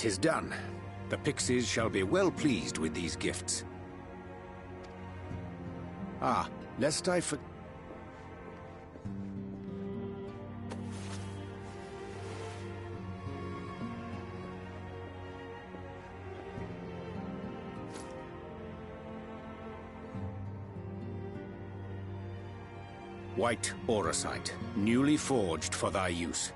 'Tis done. The Pixies shall be well pleased with these gifts. Ah, lest I for... White Auracite, newly forged for thy use.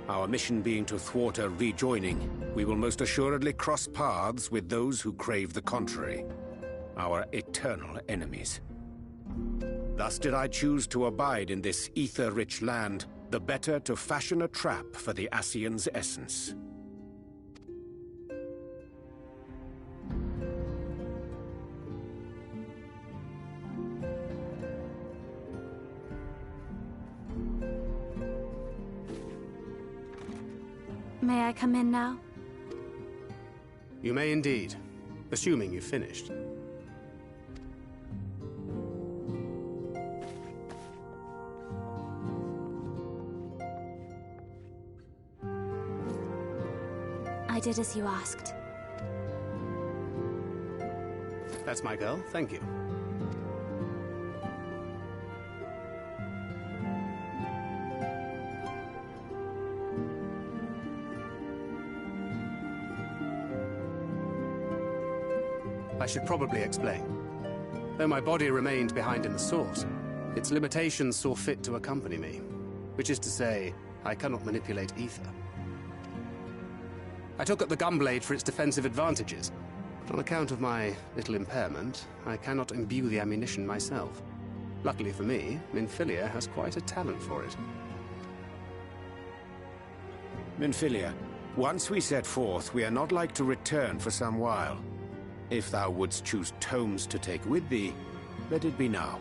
Our mission being to thwart a rejoining, we will most assuredly cross paths with those who crave the contrary, our eternal enemies. Thus did I choose to abide in this ether-rich land, the better to fashion a trap for the Ascian's essence. May I come in now? You may indeed, assuming you've finished. I did as you asked. That's my girl, thank you. I should probably explain. Though my body remained behind in the source, its limitations saw fit to accompany me, which is to say, I cannot manipulate ether. I took up the gunblade for its defensive advantages, but on account of my little impairment, I cannot imbue the ammunition myself. Luckily for me, Minfilia has quite a talent for it. Minfilia, once we set forth, we are not like to return for some while. If thou wouldst choose tomes to take with thee, let it be now.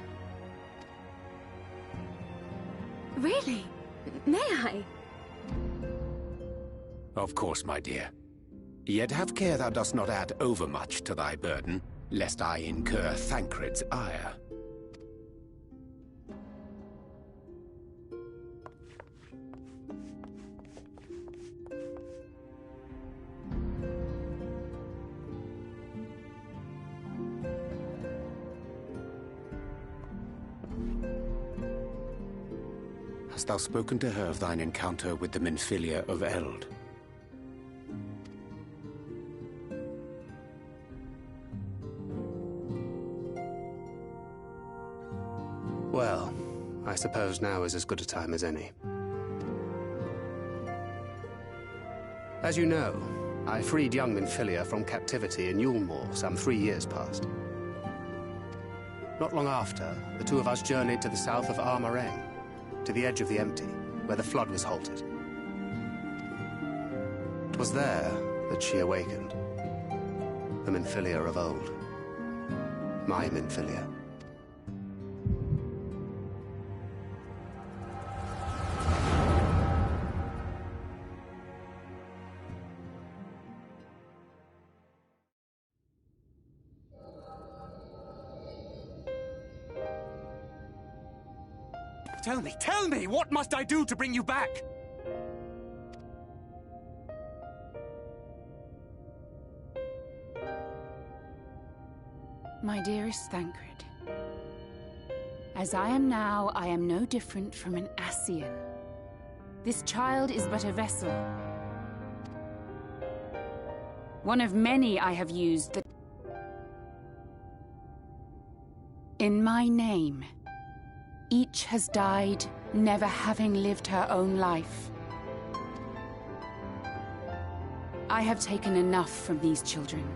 Really? May I? Of course, my dear. Yet have care thou dost not add overmuch to thy burden, lest I incur Thancred's ire. Hast thou spoken to her of thine encounter with the Minfilia of Eld? Well, I suppose now is as good a time as any. As you know, I freed young Minfilia from captivity in Yulmore some 3 years past. Not long after, the two of us journeyed to the south of Armareng, to the edge of the Empty, where the flood was halted. It was there that she awakened. The Minfilia of old. My Minfilia. Tell me, what must I do to bring you back? My dearest Thancred, as I am now, I am no different from an Ascian. This child is but a vessel. One of many I have used that... In my name, each has died, never having lived her own life. I have taken enough from these children.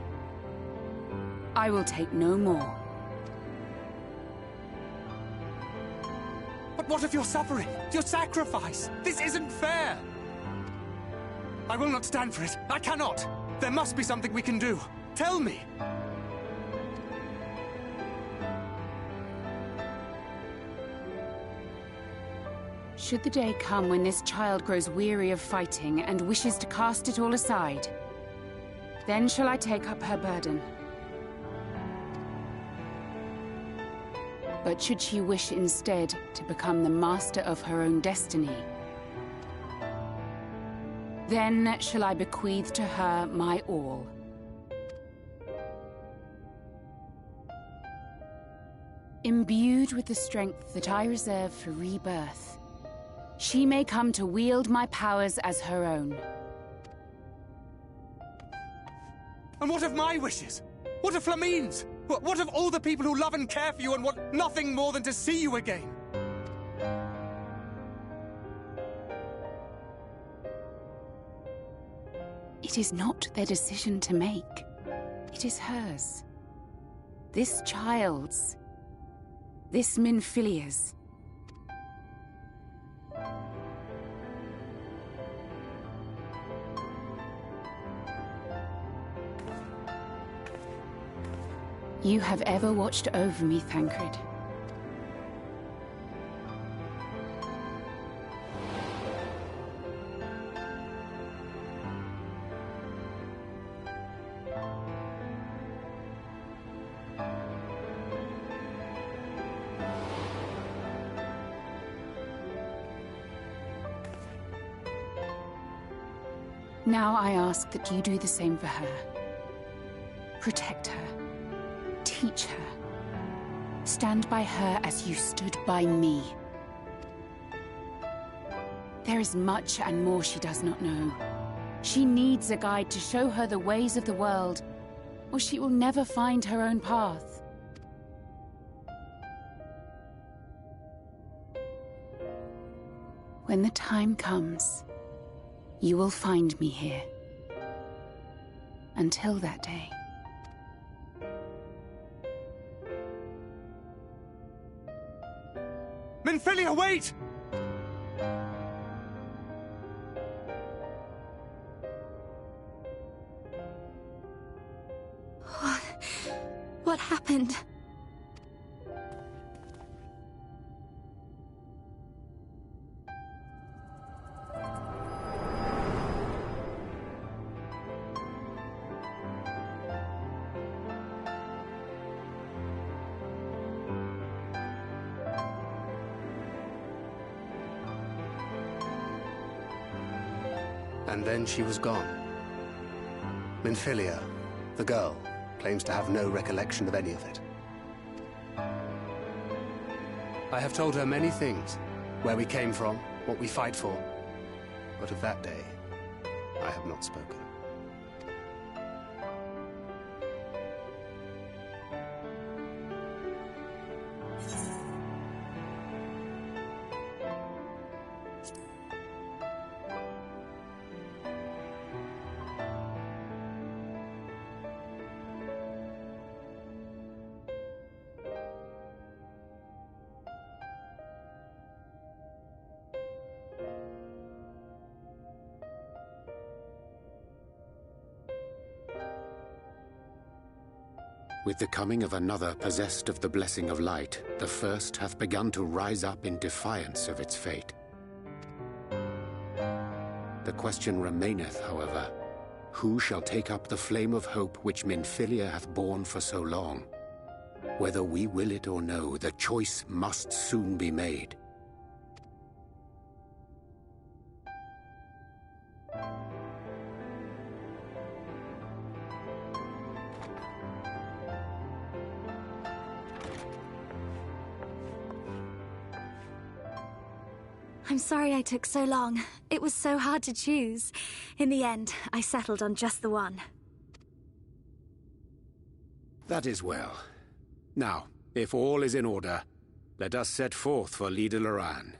I will take no more. But what of your suffering? Your sacrifice? This isn't fair! I will not stand for it. I cannot! There must be something we can do. Tell me! Should the day come when this child grows weary of fighting and wishes to cast it all aside, then shall I take up her burden. But should she wish instead to become the master of her own destiny, Then shall I bequeath to her my all. Imbued with the strength that I reserve for rebirth, she may come to wield my powers as her own. And what of my wishes? What of Flamine's? What of all the people who love and care for you and want nothing more than to see you again? It is not their decision to make. It is hers. This child's. This Minfilia's. You have ever watched over me, Thancred. Now I ask that you do the same for her. Protect her. Teach her. Stand by her as you stood by me. There is much and more she does not know. She needs a guide to show her the ways of the world, or she will never find her own path. When the time comes, you will find me here. Until that day. Minfilia, wait! What happened? And then she was gone. Minfilia, the girl, claims to have no recollection of any of it. I have told her many things. Where we came from, what we fight for. But of that day, I have not spoken. With the coming of another possessed of the blessing of light, the first hath begun to rise up in defiance of its fate. The question remaineth, however, who shall take up the flame of hope which Minfilia hath borne for so long? Whether we will it or no, the choice must soon be made. I'm sorry I took so long. It was so hard to choose. In the end, I settled on just the one. That is well. Now, if all is in order, let us set forth for Lida Loran.